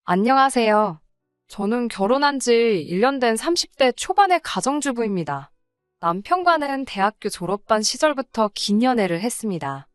안녕하세요. 저는 결혼한 지 1년 된 30대 초반의 가정주부입니다. 남편과는 대학교 졸업반 시절부터 긴 연애를 했습니다.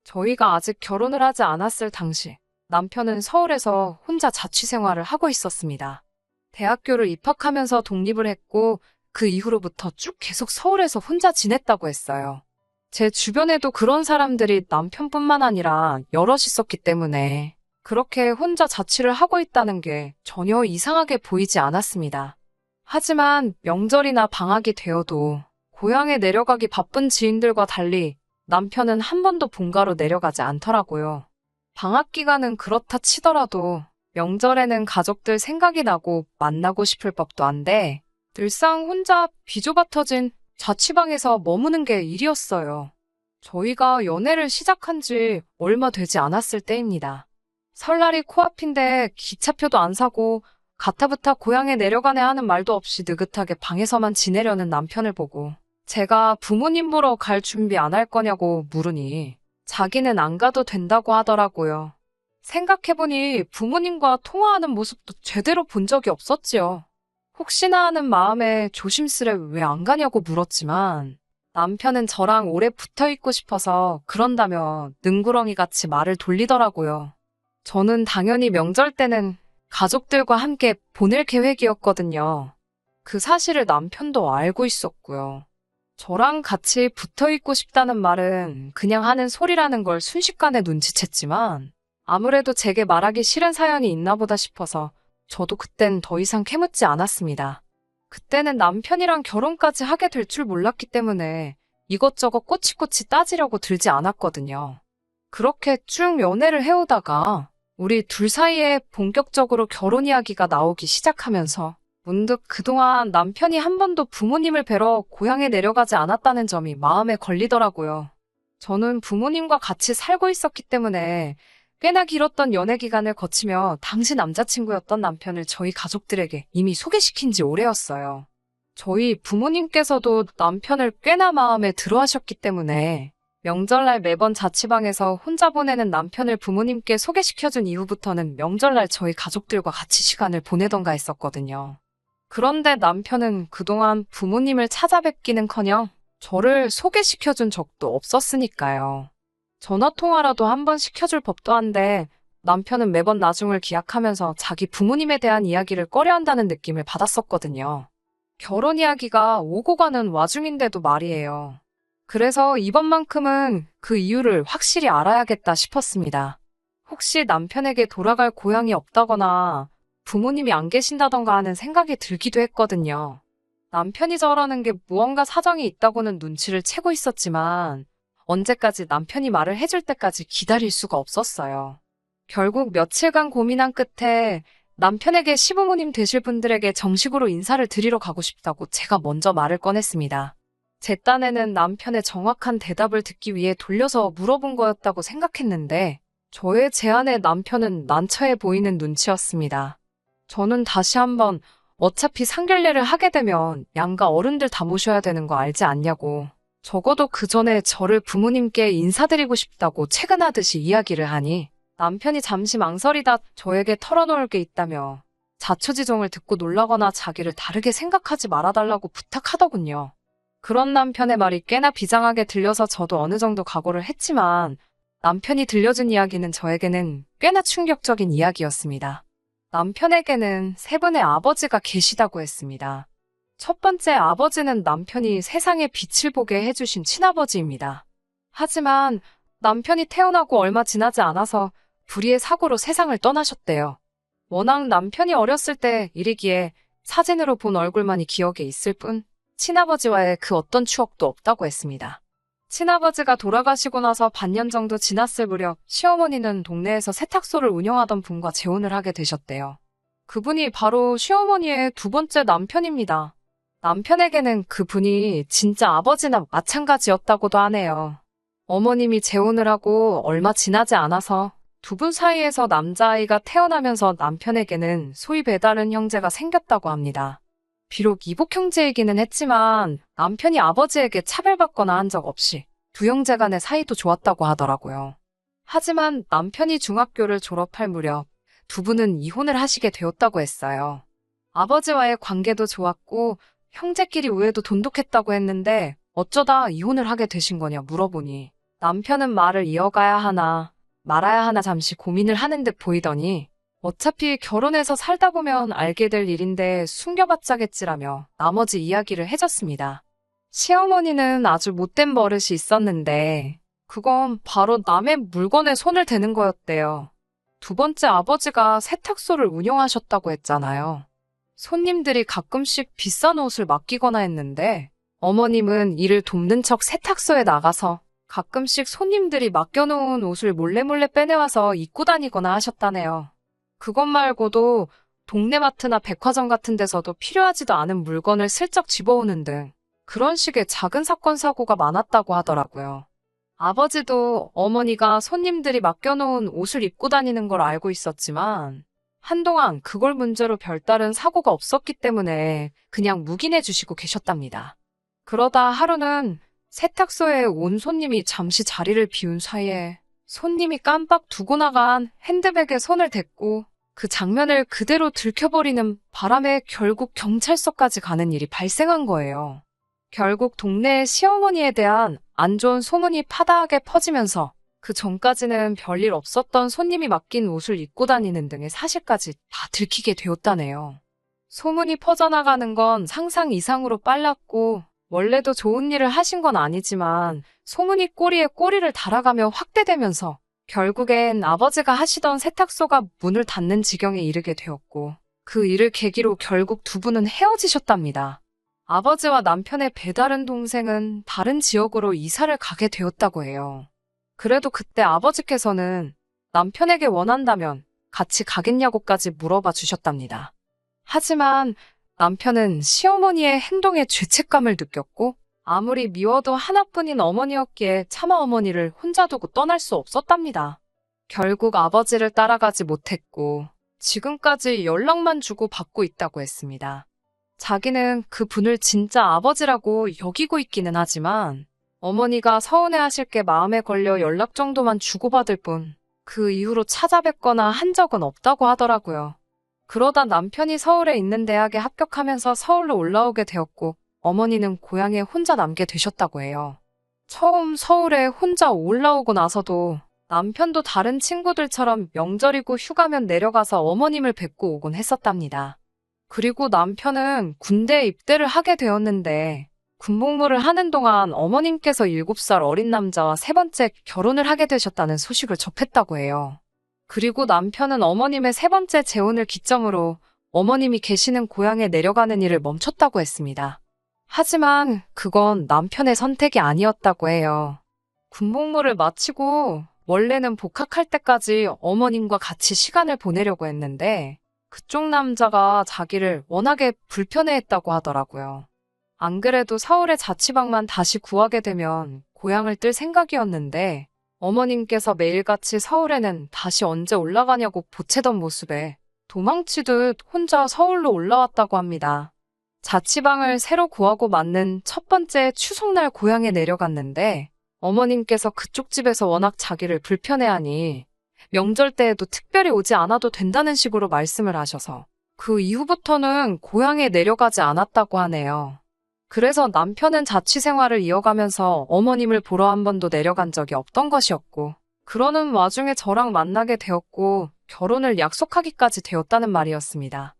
저희가 아직 결혼을 하지 않았을 당시 남편은 서울에서 혼자 자취 생활을 하고 있었습니다. 대학교를 입학하면서 독립을 했고 그 이후로부터 쭉 계속 서울에서 혼자 지냈다고 했어요. 제 주변에도 그런 사람들이 남편뿐만 아니라 여럿 있었기 때문에 그렇게 혼자 자취를 하고 있다는 게 전혀 이상하게 보이지 않았습니다. 하지만 명절이나 방학이 되어도 고향에 내려가기 바쁜 지인들과 달리 남편은 한 번도 본가로 내려가지 않더라고요. 방학 기간은 그렇다 치더라도 명절에는 가족들 생각이 나고 만나고 싶을 법도 한데 늘상 혼자 비좁아 터진 자취방에서 머무는 게 일이었어요. 저희가 연애를 시작한 지 얼마 되지 않았을 때입니다. 설날이 코앞인데 기차표도 안 사고 가타부타 고향에 내려가네 하는 말도 없이 느긋하게 방에서만 지내려는 남편을 보고 제가 부모님 보러 갈 준비 안 할 거냐고 물으니 자기는 안 가도 된다고 하더라고요. 생각해보니 부모님과 통화하는 모습도 제대로 본 적이 없었지요. 혹시나 하는 마음에 조심스레 왜 안 가냐고 물었지만 남편은 저랑 오래 붙어 있고 싶어서 그런다며 능구렁이 같이 말을 돌리더라고요. 저는 당연히 명절 때는 가족들과 함께 보낼 계획이었거든요. 그 사실을 남편도 알고 있었고요. 저랑 같이 붙어 있고 싶다는 말은 그냥 하는 소리라는 걸 순식간에 눈치챘지만 아무래도 제게 말하기 싫은 사연이 있나 보다 싶어서 저도 그땐 더 이상 캐묻지 않았습니다. 그때는 남편이랑 결혼까지 하게 될 줄 몰랐기 때문에 이것저것 꼬치꼬치 따지려고 들지 않았거든요. 그렇게 쭉 연애를 해오다가 우리 둘 사이에 본격적으로 결혼 이야기가 나오기 시작하면서 문득 그동안 남편이 한 번도 부모님을 뵈러 고향에 내려가지 않았다는 점이 마음에 걸리더라고요. 저는 부모님과 같이 살고 있었기 때문에 꽤나 길었던 연애 기간을 거치며 당시 남자친구였던 남편을 저희 가족들에게 이미 소개시킨 지 오래였어요. 저희 부모님께서도 남편을 꽤나 마음에 들어 하셨기 때문에 명절날 매번 자취방에서 혼자 보내는 남편을 부모님께 소개시켜준 이후부터는 명절날 저희 가족들과 같이 시간을 보내던가 했었거든요. 그런데 남편은 그동안 부모님을 찾아뵙기는커녕 저를 소개시켜준 적도 없었으니까요. 전화통화라도 한번 시켜줄 법도 한데 남편은 매번 나중을 기약하면서 자기 부모님에 대한 이야기를 꺼려한다는 느낌을 받았었거든요. 결혼 이야기가 오고 가는 와중인데도 말이에요. 그래서 이번만큼은 그 이유를 확실히 알아야겠다 싶었습니다. 혹시 남편에게 돌아갈 고향이 없다거나 부모님이 안 계신다던가 하는 생각이 들기도 했거든요. 남편이 저러는 게 무언가 사정이 있다고는 눈치를 채고 있었지만 언제까지 남편이 말을 해줄 때까지 기다릴 수가 없었어요. 결국 며칠간 고민한 끝에 남편에게 시부모님 되실 분들에게 정식으로 인사를 드리러 가고 싶다고 제가 먼저 말을 꺼냈습니다. 제 딴에는 남편의 정확한 대답을 듣기 위해 돌려서 물어본 거였다고 생각했는데 저의 제안에 남편은 난처해 보이는 눈치였습니다. 저는 다시 한번 어차피 상견례를 하게 되면 양가 어른들 다 모셔야 되는 거 알지 않냐고 적어도 그 전에 저를 부모님께 인사드리고 싶다고 채근하듯이 이야기를 하니 남편이 잠시 망설이다 저에게 털어놓을 게 있다며 자초지종을 듣고 놀라거나 자기를 다르게 생각하지 말아달라고 부탁하더군요. 그런 남편의 말이 꽤나 비장하게 들려서 저도 어느 정도 각오를 했지만 남편이 들려준 이야기는 저에게는 꽤나 충격적인 이야기였습니다. 남편에게는 세 분의 아버지가 계시다고 했습니다. 첫 번째 아버지는 남편이 세상에 빛을 보게 해주신 친아버지입니다. 하지만 남편이 태어나고 얼마 지나지 않아서 불의의 사고로 세상을 떠나셨대요. 워낙 남편이 어렸을 때 일이기에 사진으로 본 얼굴만이 기억에 있을 뿐 친아버지와의 그 어떤 추억도 없다고 했습니다. 친아버지가 돌아가시고 나서 반년 정도 지났을 무렵 시어머니는 동네에서 세탁소를 운영하던 분과 재혼을 하게 되셨대요. 그분이 바로 시어머니의 두 번째 남편입니다. 남편에게는 그분이 진짜 아버지나 마찬가지였다고도 하네요. 어머님이 재혼을 하고 얼마 지나지 않아서 두 분 사이에서 남자아이가 태어나면서 남편에게는 소위 배다른 형제가 생겼다고 합니다. 비록 이복 형제이기는 했지만 남편이 아버지에게 차별받거나 한 적 없이 두 형제 간의 사이도 좋았다고 하더라고요. 하지만 남편이 중학교를 졸업할 무렵 두 분은 이혼을 하시게 되었다고 했어요. 아버지와의 관계도 좋았고 형제끼리 우애도 돈독했다고 했는데 어쩌다 이혼을 하게 되신 거냐 물어보니 남편은 말을 이어가야 하나 말아야 하나 잠시 고민을 하는 듯 보이더니 어차피 결혼해서 살다 보면 알게 될 일인데 숨겨봤자겠지라며 나머지 이야기를 해줬습니다. 시어머니는 아주 못된 버릇이 있었는데 그건 바로 남의 물건에 손을 대는 거였대요. 두 번째 아버지가 세탁소를 운영하셨다고 했잖아요. 손님들이 가끔씩 비싼 옷을 맡기거나 했는데 어머님은 이를 돕는 척 세탁소에 나가서 가끔씩 손님들이 맡겨놓은 옷을 몰래 빼내와서 입고 다니거나 하셨다네요. 그것 말고도 동네 마트나 백화점 같은 데서도 필요하지도 않은 물건을 슬쩍 집어오는 등 그런 식의 작은 사건 사고가 많았다고 하더라고요. 아버지도 어머니가 손님들이 맡겨놓은 옷을 입고 다니는 걸 알고 있었지만 한동안 그걸 문제로 별다른 사고가 없었기 때문에 그냥 묵인해 주시고 계셨답니다. 그러다 하루는 세탁소에 온 손님이 잠시 자리를 비운 사이에 손님이 깜빡 두고 나간 핸드백에 손을 댔고 그 장면을 그대로 들켜버리는 바람에 결국 경찰서까지 가는 일이 발생한 거예요. 결국 동네의 시어머니에 대한 안 좋은 소문이 파다하게 퍼지면서 그 전까지는 별일 없었던 손님이 맡긴 옷을 입고 다니는 등의 사실까지 다 들키게 되었다네요. 소문이 퍼져나가는 건 상상 이상으로 빨랐고 원래도 좋은 일을 하신 건 아니지만 소문이 꼬리에 꼬리를 달아가며 확대되면서 결국엔 아버지가 하시던 세탁소가 문을 닫는 지경에 이르게 되었고 그 일을 계기로 결국 두 분은 헤어지셨답니다. 아버지와 남편의 배다른 동생은 다른 지역으로 이사를 가게 되었다고 해요. 그래도 그때 아버지께서는 남편에게 원한다면 같이 가겠냐고까지 물어봐 주셨답니다. 하지만 남편은 시어머니의 행동에 죄책감을 느꼈고 아무리 미워도 하나뿐인 어머니였기에 차마 어머니를 혼자 두고 떠날 수 없었답니다. 결국 아버지를 따라가지 못했고 지금까지 연락만 주고 받고 있다고 했습니다. 자기는 그 분을 진짜 아버지라고 여기고 있기는 하지만 어머니가 서운해하실 게 마음에 걸려 연락 정도만 주고받을 뿐 그 이후로 찾아뵙거나 한 적은 없다고 하더라고요. 그러다 남편이 서울에 있는 대학에 합격하면서 서울로 올라오게 되었고 어머니는 고향에 혼자 남게 되셨다고 해요. 처음 서울에 혼자 올라오고 나서도 남편도 다른 친구들처럼 명절이고 휴가면 내려가서 어머님을 뵙고 오곤 했었답니다. 그리고 남편은 군대에 입대를 하게 되었는데 군복무를 하는 동안 어머님께서 7살 어린 남자와 세 번째 결혼을 하게 되셨다는 소식을 접했다고 해요. 그리고 남편은 어머님의 세 번째 재혼을 기점으로 어머님이 계시는 고향에 내려가는 일을 멈췄다고 했습니다. 하지만 그건 남편의 선택이 아니었다고 해요. 군복무를 마치고 원래는 복학할 때까지 어머님과 같이 시간을 보내려고 했는데 그쪽 남자가 자기를 워낙에 불편해했다고 하더라고요. 안 그래도 서울의 자취방만 다시 구하게 되면 고향을 뜰 생각이었는데 어머님께서 매일같이 서울에는 다시 언제 올라가냐고 보채던 모습에 도망치듯 혼자 서울로 올라왔다고 합니다. 자취방을 새로 구하고 맞는 첫 번째 추석날 고향에 내려갔는데 어머님께서 그쪽 집에서 워낙 자기를 불편해하니 명절 때에도 특별히 오지 않아도 된다는 식으로 말씀을 하셔서 그 이후부터는 고향에 내려가지 않았다고 하네요. 그래서 남편은 자취 생활을 이어가면서 어머님을 보러 한 번도 내려간 적이 없던 것이었고 그러는 와중에 저랑 만나게 되었고 결혼을 약속하기까지 되었다는 말이었습니다.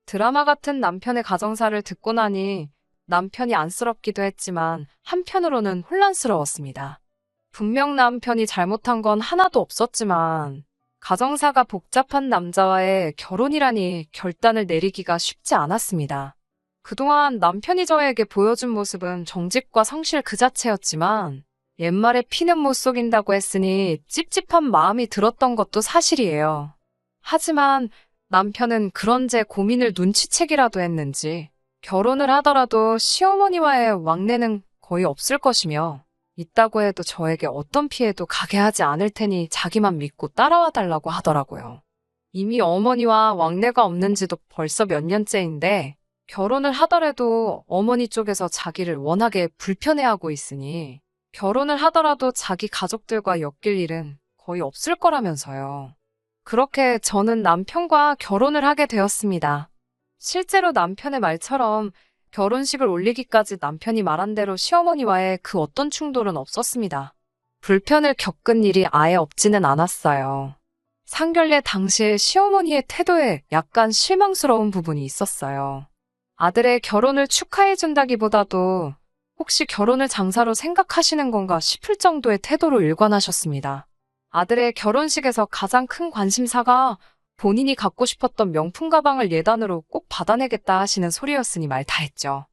드라마 같은 남편의 가정사를 듣고 나니 남편이 안쓰럽기도 했지만 한편으로는 혼란스러웠습니다. 분명 남편이 잘못한 건 하나도 없었지만 가정사가 복잡한 남자와의 결혼이라니 결단을 내리기가 쉽지 않았습니다. 그동안 남편이 저에게 보여준 모습은 정직과 성실 그 자체였지만 옛말에 피는 못 속인다고 했으니 찝찝한 마음이 들었던 것도 사실이에요. 하지만 남편은 그런 제 고민을 눈치채기라도 했는지 결혼을 하더라도 시어머니와의 왕래는 거의 없을 것이며 있다고 해도 저에게 어떤 피해도 가게 하지 않을 테니 자기만 믿고 따라와 달라고 하더라고요. 이미 어머니와 왕래가 없는 지도 벌써 몇 년째인데 결혼을 하더라도 어머니 쪽에서 자기를 워낙에 불편해하고 있으니 결혼을 하더라도 자기 가족들과 엮일 일은 거의 없을 거라면서요. 그렇게 저는 남편과 결혼을 하게 되었습니다. 실제로 남편의 말처럼 결혼식을 올리기까지 남편이 말한 대로 시어머니와의 그 어떤 충돌은 없었습니다. 불편을 겪은 일이 아예 없지는 않았어요. 상견례 당시에 시어머니의 태도에 약간 실망스러운 부분이 있었어요. 아들의 결혼을 축하해준다기보다도 혹시 결혼을 장사로 생각하시는 건가 싶을 정도의 태도로 일관하셨습니다. 아들의 결혼식에서 가장 큰 관심사가 본인이 갖고 싶었던 명품 가방을 예단으로 꼭 받아내겠다 하시는 소리였으니 말 다 했죠.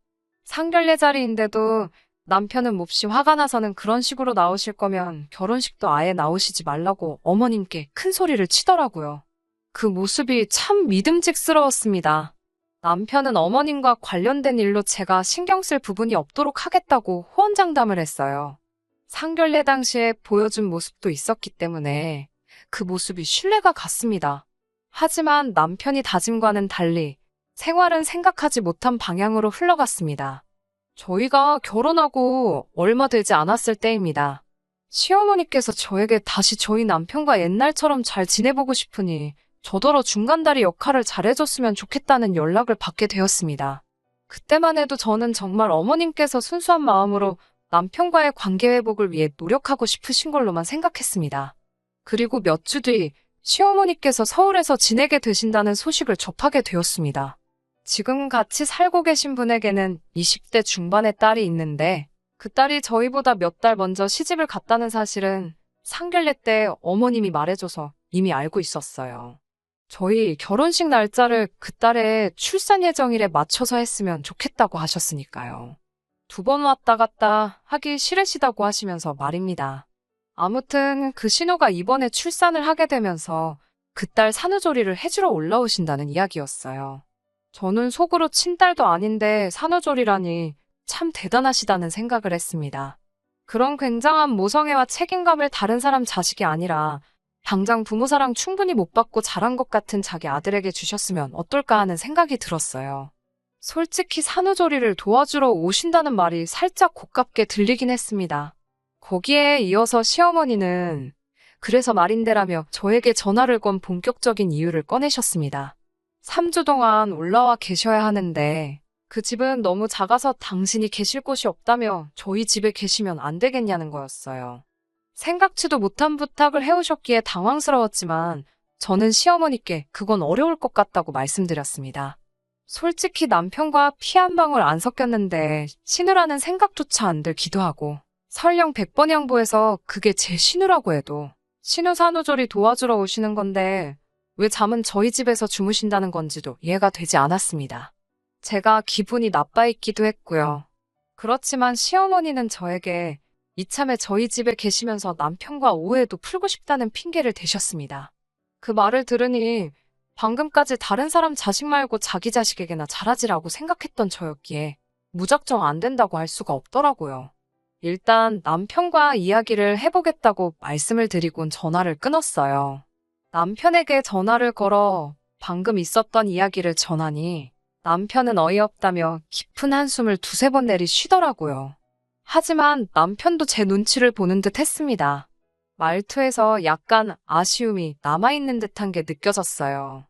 상견례 자리인데도 남편은 몹시 화가 나서는 그런 식으로 나오실 거면 결혼식도 아예 나오시지 말라고 어머님께 큰 소리를 치더라고요. 그 모습이 참 믿음직스러웠습니다. 남편은 어머님과 관련된 일로 제가 신경 쓸 부분이 없도록 하겠다고 호언장담을 했어요. 상견례 당시에 보여준 모습도 있었기 때문에 그 모습이 신뢰가 갔습니다. 하지만 남편이 다짐과는 달리 생활은 생각하지 못한 방향으로 흘러갔습니다. 저희가 결혼하고 얼마 되지 않았을 때입니다. 시어머니께서 저에게 다시 저희 남편과 옛날처럼 잘 지내보고 싶으니 저더러 중간다리 역할을 잘해줬으면 좋겠다는 연락을 받게 되었습니다. 그때만 해도 저는 정말 어머님께서 순수한 마음으로 남편과의 관계 회복을 위해 노력하고 싶으신 걸로만 생각했습니다. 그리고 몇 주 뒤 시어머니께서 서울에서 지내게 되신다는 소식을 접하게 되었습니다. 지금 같이 살고 계신 분에게는 20대 중반의 딸이 있는데 그 딸이 저희보다 몇 달 먼저 시집을 갔다는 사실은 상견례 때 어머님이 말해줘서 이미 알고 있었어요. 저희 결혼식 날짜를 그 딸의 출산 예정일에 맞춰서 했으면 좋겠다고 하셨으니까요. 2번 왔다 갔다 하기 싫으시다고 하시면서 말입니다. 아무튼 그 신우가 이번에 출산을 하게 되면서 그 딸 산후조리를 해주러 올라오신다는 이야기였어요. 저는 속으로 친딸도 아닌데 산후조리라니 참 대단하시다는 생각을 했습니다. 그런 굉장한 모성애와 책임감을 다른 사람 자식이 아니라 당장 부모 사랑 충분히 못 받고 자란 것 같은 자기 아들에게 주셨으면 어떨까 하는 생각이 들었어요. 솔직히 산후조리를 도와주러 오신다는 말이 살짝 고깝게 들리긴 했습니다. 거기에 이어서 시어머니는 그래서 말인데라며 저에게 전화를 건 본격적인 이유를 꺼내셨습니다. 3주 동안 올라와 계셔야 하는데 그 집은 너무 작아서 당신이 계실 곳이 없다며 저희 집에 계시면 안 되겠냐는 거였어요. 생각지도 못한 부탁을 해오셨기에 당황스러웠지만 저는 시어머니께 그건 어려울 것 같다고 말씀드렸습니다. 솔직히 남편과 피 한 방울 안 섞였는데 신우라는 생각조차 안 들기도 하고 설령 100번 양보해서 그게 제 신우라고 해도 신우 산후조리 도와주러 오시는 건데 왜 잠은 저희 집에서 주무신다는 건지도 이해가 되지 않았습니다. 제가 기분이 나빠 있기도 했고요. 그렇지만 시어머니는 저에게 이참에 저희 집에 계시면서 남편과 오해도 풀고 싶다는 핑계를 대셨습니다. 그 말을 들으니 방금까지 다른 사람 자식 말고 자기 자식에게나 잘하지라고 생각했던 저였기에 무작정 안 된다고 할 수가 없더라고요. 일단 남편과 이야기를 해보겠다고 말씀을 드리곤 전화를 끊었어요. 남편에게 전화를 걸어 방금 있었던 이야기를 전하니 남편은 어이없다며 깊은 한숨을 2-3번 내쉬더라고요. 하지만 남편도 제 눈치를 보는 듯 했습니다. 말투에서 약간 아쉬움이 남아있는 듯한 게 느껴졌어요.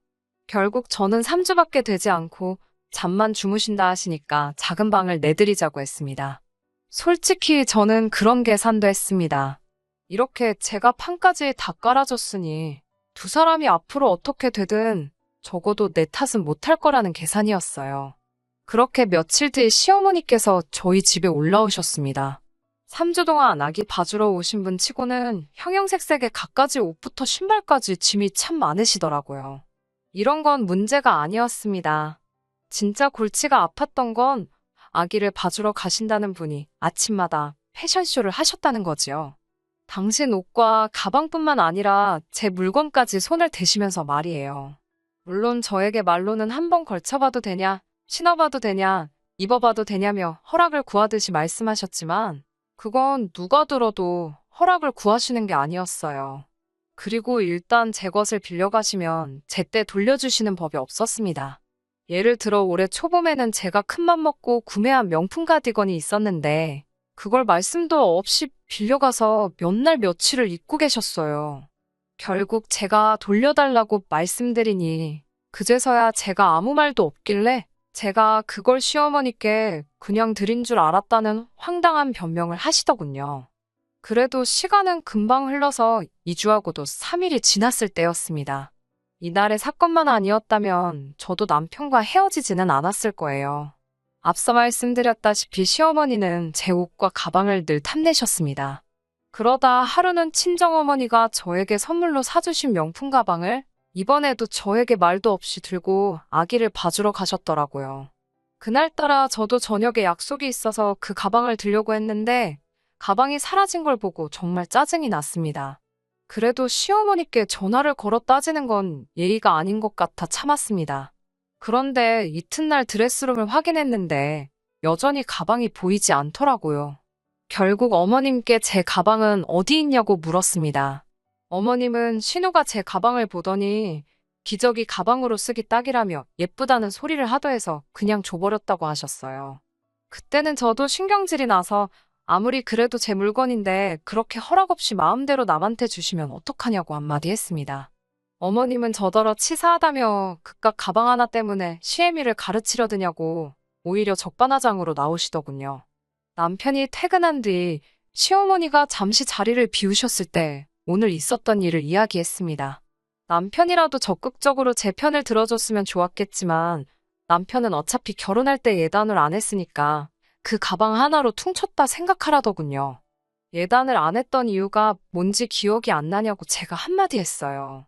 결국 저는 3주밖에 되지 않고 잠만 주무신다 하시니까 작은 방을 내드리자고 했습니다. 솔직히 저는 그런 계산도 했습니다. 이렇게 제가 판까지 다 깔아줬으니 2사람이 앞으로 어떻게 되든 적어도 내 탓은 못할 거라는 계산이었어요. 그렇게 며칠 뒤 시어머니께서 저희 집에 올라오셨습니다. 3주 동안 아기 봐주러 오신 분 치고는 형형색색의 갖가지 옷부터 신발까지 짐이 참 많으시더라고요. 이런 건 문제가 아니었습니다. 진짜 골치가 아팠던 건 아기를 봐주러 가신다는 분이 아침마다 패션쇼를 하셨다는 거지요. 당신 옷과 가방뿐만 아니라 제 물건까지 손을 대시면서 말이에요. 물론 저에게 말로는 한번 걸쳐봐도 되냐, 신어봐도 되냐, 입어봐도 되냐며 허락을 구하듯이 말씀하셨지만 그건 누가 들어도 허락을 구하시는 게 아니었어요. 그리고 일단 제 것을 빌려가시면 제때 돌려주시는 법이 없었습니다. 예를 들어 올해 초봄에는 제가 큰맘 먹고 구매한 명품 가디건이 있었는데 그걸 말씀도 없이 빌려가서 몇 날 며칠을 입고 계셨어요. 결국 제가 돌려달라고 말씀드리니 그제서야 제가 아무 말도 없길래 제가 그걸 시어머니께 그냥 드린 줄 알았다는 황당한 변명을 하시더군요. 그래도 시간은 금방 흘러서 2주하고도 3일이 지났을 때였습니다. 이날의 사건만 아니었다면 저도 남편과 헤어지지는 않았을 거예요. 앞서 말씀드렸다시피 시어머니는 제 옷과 가방을 늘 탐내셨습니다. 그러다 하루는 친정어머니가 저에게 선물로 사주신 명품 가방을 이번에도 저에게 말도 없이 들고 아기를 봐주러 가셨더라고요. 그날따라 저도 저녁에 약속이 있어서 그 가방을 들려고 했는데 가방이 사라진 걸 보고 정말 짜증이 났습니다. 그래도 시어머니께 전화를 걸어 따지는 건 예의가 아닌 것 같아 참았습니다. 그런데 이튿날 드레스룸을 확인했는데 여전히 가방이 보이지 않더라고요. 결국 어머님께 제 가방은 어디 있냐고 물었습니다. 어머님은 신우가 제 가방을 보더니 기저귀 가방으로 쓰기 딱이라며 예쁘다는 소리를 하더해서 그냥 줘버렸다고 하셨어요. 그때는 저도 신경질이 나서 아무리 그래도 제 물건인데 그렇게 허락 없이 마음대로 남한테 주시면 어떡하냐고 한마디 했습니다. 어머님은 저더러 치사하다며 그깟 가방 하나 때문에 시애미를 가르치려 드냐고 오히려 적반하장으로 나오시더군요. 남편이 퇴근한 뒤 시어머니가 잠시 자리를 비우셨을 때 오늘 있었던 일을 이야기했습니다. 남편이라도 적극적으로 제 편을 들어줬으면 좋았겠지만 남편은 어차피 결혼할 때 예단을 안 했으니까 그 가방 하나로 퉁쳤다 생각하라더군요. 예단을 안 했던 이유가 뭔지 기억이 안 나냐고 제가 한마디 했어요.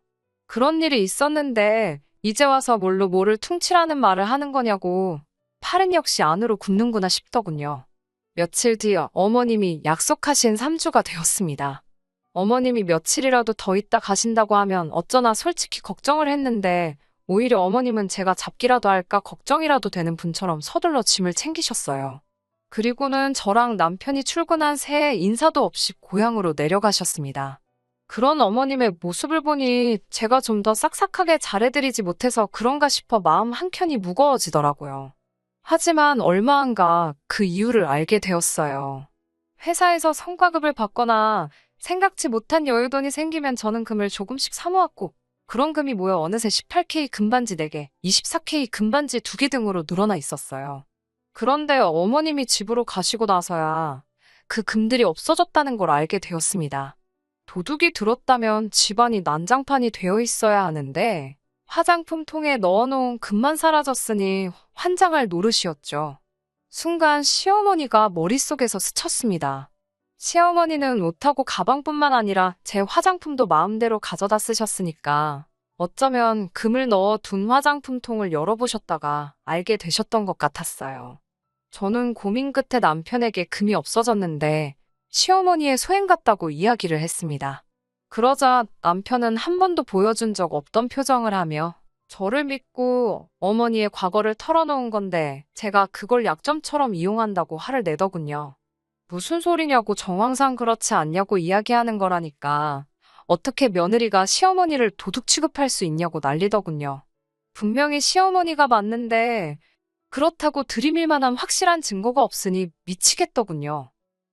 그런 일이 있었는데 이제 와서 뭘로 뭐를 퉁치라는 말을 하는 거냐고 팔은 역시 안으로 굽는구나 싶더군요. 며칠 뒤 어머님이 약속하신 3주가 되었습니다. 어머님이 며칠이라도 더 있다 가신다고 하면 어쩌나 솔직히 걱정을 했는데 오히려 어머님은 제가 잡기라도 할까 걱정이라도 되는 분처럼 서둘러 짐을 챙기셨어요. 그리고는 저랑 남편이 출근한 새해 인사도 없이 고향으로 내려가셨습니다. 그런 어머님의 모습을 보니 제가 좀 더 싹싹하게 잘해드리지 못해서 그런가 싶어 마음 한켠이 무거워지더라고요. 하지만 얼마 안 가 그 이유를 알게 되었어요. 회사에서 성과급을 받거나 생각지 못한 여유돈이 생기면 저는 금을 조금씩 사모았고 그런 금이 모여 어느새 18K 금반지 4개, 24K 금반지 2개 등으로 늘어나 있었어요. 그런데 어머님이 집으로 가시고 나서야 그 금들이 없어졌다는 걸 알게 되었습니다. 도둑이 들었다면 집안이 난장판이 되어 있어야 하는데 화장품 통에 넣어놓은 금만 사라졌으니 환장할 노릇이었죠. 순간 시어머니가 머릿속에서 스쳤습니다. 시어머니는 옷하고 가방뿐만 아니라 제 화장품도 마음대로 가져다 쓰셨으니까 어쩌면 금을 넣어 둔 화장품 통을 열어보셨다가 알게 되셨던 것 같았어요. 저는 고민 끝에 남편에게 금이 없어졌는데 시어머니의 소행 같다고 이야기를 했습니다. 그러자 남편은 한 번도 보여준 적 없던 표정을 하며 저를 믿고 어머니의 과거를 털어놓은 건데 제가 그걸 약점처럼 이용한다고 화를 내더군요. 무슨 소리냐고 정황상 그렇지 않냐고 이야기하는 거라니까 어떻게 며느리가 시어머니를 도둑 취급할 수 있냐고 난리더군요. 분명히 시어머니가 맞는데 그렇다고 들이밀 만한 확실한 증거가 없으니 미치겠더군요.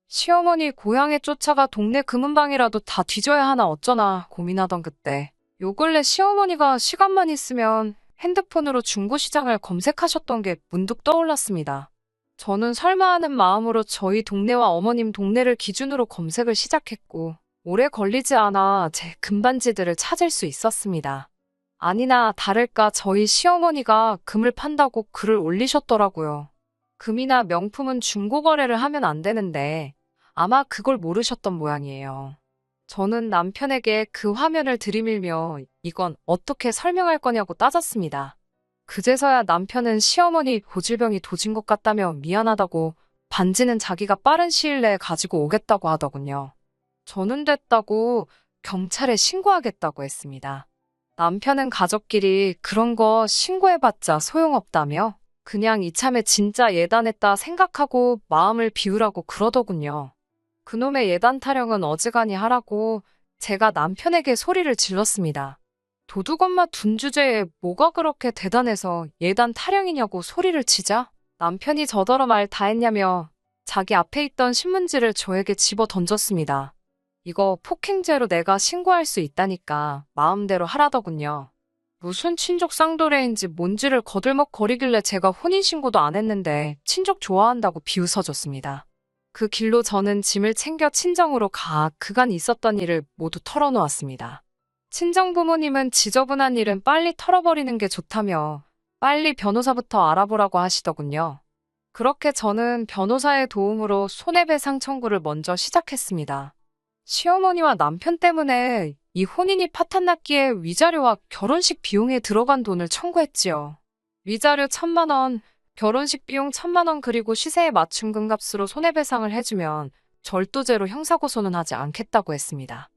시어머니 고향에 쫓아가 동네 금은방이라도 다 뒤져야 하나 어쩌나 고민하던 그때 요 근래 시어머니가 시간만 있으면 핸드폰으로 중고시장을 검색하셨던 게 문득 떠올랐습니다. 저는 설마 하는 마음으로 저희 동네와 어머님 동네를 기준으로 검색을 시작했고 오래 걸리지 않아 제 금반지들을 찾을 수 있었습니다. 아니나 다를까 저희 시어머니가 금을 판다고 글을 올리셨더라고요. 금이나 명품은 중고거래를 하면 안 되는데 아마 그걸 모르셨던 모양이에요. 저는 남편에게 그 화면을 들이밀며 이건 어떻게 설명할 거냐고 따졌습니다. 그제서야 남편은 시어머니 고질병이 도진 것 같다며 미안하다고 반지는 자기가 빠른 시일 내에 가지고 오겠다고 하더군요. 저는 됐다고 경찰에 신고하겠다고 했습니다. 남편은 가족끼리 그런 거 신고해봤자 소용없다며 그냥 이참에 진짜 예단했다 생각하고 마음을 비우라고 그러더군요. 그놈의 예단 타령은 어지간히 하라고 제가 남편에게 소리를 질렀습니다. 도둑 엄마 둔 주제에 뭐가 그렇게 대단해서 예단 타령이냐고 소리를 치자 남편이 저더러 말 다 했냐며 자기 앞에 있던 신문지를 저에게 집어 던졌습니다. 이거 폭행죄로 내가 신고할 수 있다니까 마음대로 하라더군요. 무슨 친족 쌍도래인지 뭔지를 거들먹거리길래 제가 혼인신고도 안 했는데 친족 좋아한다고 비웃어줬습니다. 그 길로 저는 짐을 챙겨 친정으로 가 그간 있었던 일을 모두 털어놓았습니다. 친정 부모님은 지저분한 일은 빨리 털어버리는 게 좋다며 빨리 변호사부터 알아보라고 하시더군요. 그렇게 저는 변호사의 도움으로 손해배상 청구를 먼저 시작했습니다. 시어머니와 남편 때문에 이 혼인이 파탄났기에 위자료와 결혼식 비용에 들어간 돈을 청구했지요. 위자료 1,000만 원, 결혼식 비용 1,000만 원 그리고 시세에 맞춘 금값으로 손해배상을 해주면 절도죄로 형사고소는 하지 않겠다고 했습니다.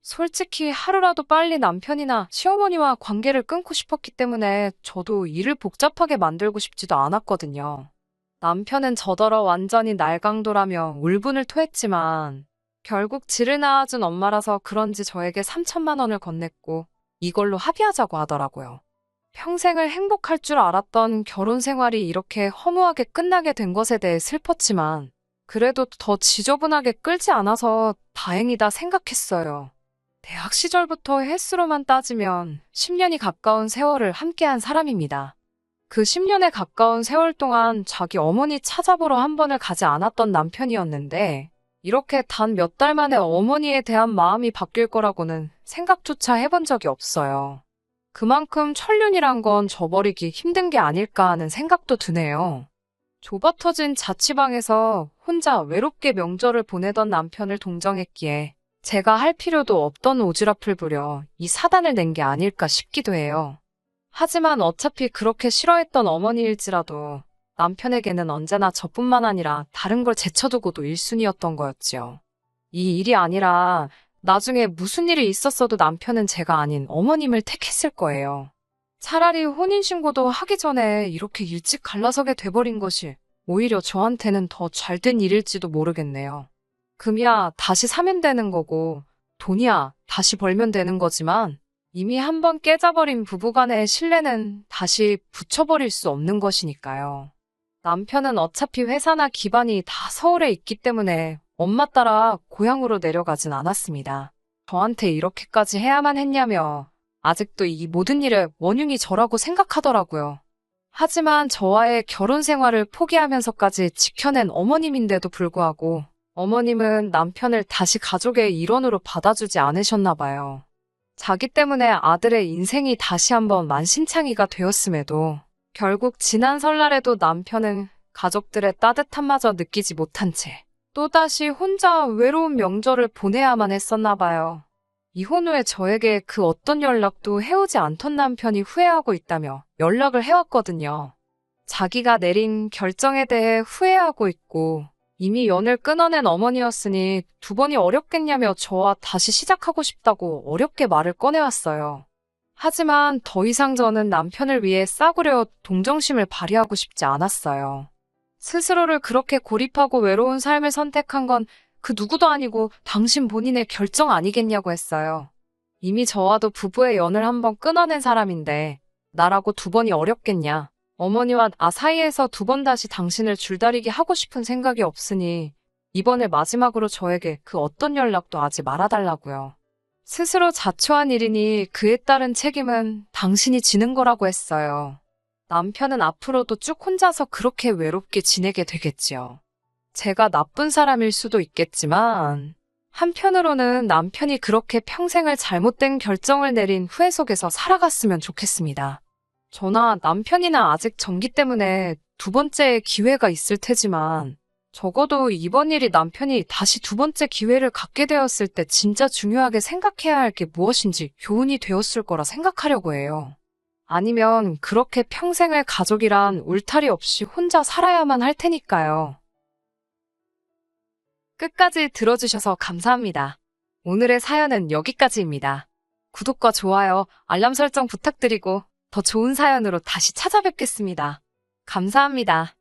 솔직히 하루라도 빨리 남편이나 시어머니와 관계를 끊고 싶었기 때문에 저도 일을 복잡하게 만들고 싶지도 않았거든요. 남편은 저더러 완전히 날강도라며 울분을 토했지만 결국 지를 낳아준 엄마라서 그런지 저에게 3,000만 원을 건넸고 이걸로 합의하자고 하더라고요. 평생을 행복할 줄 알았던 결혼 생활이 이렇게 허무하게 끝나게 된 것에 대해 슬펐지만 그래도 더 지저분하게 끌지 않아서 다행이다 생각했어요. 대학 시절부터 횟수로만 따지면 10년이 가까운 세월을 함께한 사람입니다. 그 10년에 가까운 세월 동안 자기 어머니 찾아보러 한 번을 가지 않았던 남편이었는데 이렇게 단 몇 달 만에 어머니에 대한 마음이 바뀔 거라고는 생각조차 해본 적이 없어요. 그만큼 천륜이란 건 저버리기 힘든 게 아닐까 하는 생각도 드네요. 좁아터진 자취방에서 혼자 외롭게 명절을 보내던 남편을 동정했기에 제가 할 필요도 없던 오지랖을 부려 이 사단을 낸 게 아닐까 싶기도 해요. 하지만 어차피 그렇게 싫어했던 어머니일지라도 남편에게는 언제나 저뿐만 아니라 다른 걸 제쳐두고도 1순위였던 거였지요. 이 일이 아니라 나중에 무슨 일이 있었어도 남편은 제가 아닌 어머님을 택했을 거예요. 차라리 혼인신고도 하기 전에 이렇게 일찍 갈라서게 돼버린 것이 오히려 저한테는 더 잘된 일일지도 모르겠네요. 금이야 다시 사면 되는 거고 돈이야 다시 벌면 되는 거지만 이미 한번 깨져버린 부부간의 신뢰는 다시 붙여버릴 수 없는 것이니까요. 남편은 어차피 회사나 기반이 다 서울에 있기 때문에 엄마 따라 고향으로 내려가진 않았습니다. 저한테 이렇게까지 해야만 했냐며 아직도 이 모든 일의 원흉이 저라고 생각하더라고요. 하지만 저와의 결혼 생활을 포기하면서까지 지켜낸 어머님인데도 불구하고 어머님은 남편을 다시 가족의 일원으로 받아주지 않으셨나 봐요. 자기 때문에 아들의 인생이 다시 한번 만신창이가 되었음에도 결국 지난 설날에도 남편은 가족들의 따뜻함마저 느끼지 못한 채 또다시 혼자 외로운 명절을 보내야만 했었나 봐요. 이혼 후에 저에게 그 어떤 연락도 해오지 않던 남편이 후회하고 있다며 연락을 해왔거든요. 자기가 내린 결정에 대해 후회하고 있고 이미 연을 끊어낸 어머니였으니 두 번이 어렵겠냐며 저와 다시 시작하고 싶다고 어렵게 말을 꺼내왔어요. 하지만 더 이상 저는 남편을 위해 싸구려 동정심을 발휘하고 싶지 않았어요. 스스로를 그렇게 고립하고 외로운 삶을 선택한 건 그 누구도 아니고 당신 본인의 결정 아니겠냐고 했어요. 이미 저와도 부부의 연을 한번 끊어낸 사람인데 나라고 두 번이 어렵겠냐. 어머니와 나 사이에서 두 번 다시 당신을 줄다리기 하고 싶은 생각이 없으니 이번을 마지막으로 저에게 그 어떤 연락도 하지 말아달라고요. 스스로 자초한 일이니 그에 따른 책임은 당신이 지는 거라고 했어요. 남편은 앞으로도 쭉 혼자서 그렇게 외롭게 지내게 되겠지요. 제가 나쁜 사람일 수도 있겠지만 한편으로는 남편이 그렇게 평생을 잘못된 결정을 내린 후회 속에서 살아갔으면 좋겠습니다. 저나 남편이나 아직 전기 때문에 두 번째의 기회가 있을 테지만 적어도 이번 일이 남편이 다시 두 번째 기회를 갖게 되었을 때 진짜 중요하게 생각해야 할 게 무엇인지 교훈이 되었을 거라 생각하려고 해요. 아니면 그렇게 평생을 가족이란 울타리 없이 혼자 살아야만 할 테니까요. 끝까지 들어주셔서 감사합니다. 오늘의 사연은 여기까지입니다. 구독과 좋아요, 알람 설정 부탁드리고 더 좋은 사연으로 다시 찾아뵙겠습니다. 감사합니다.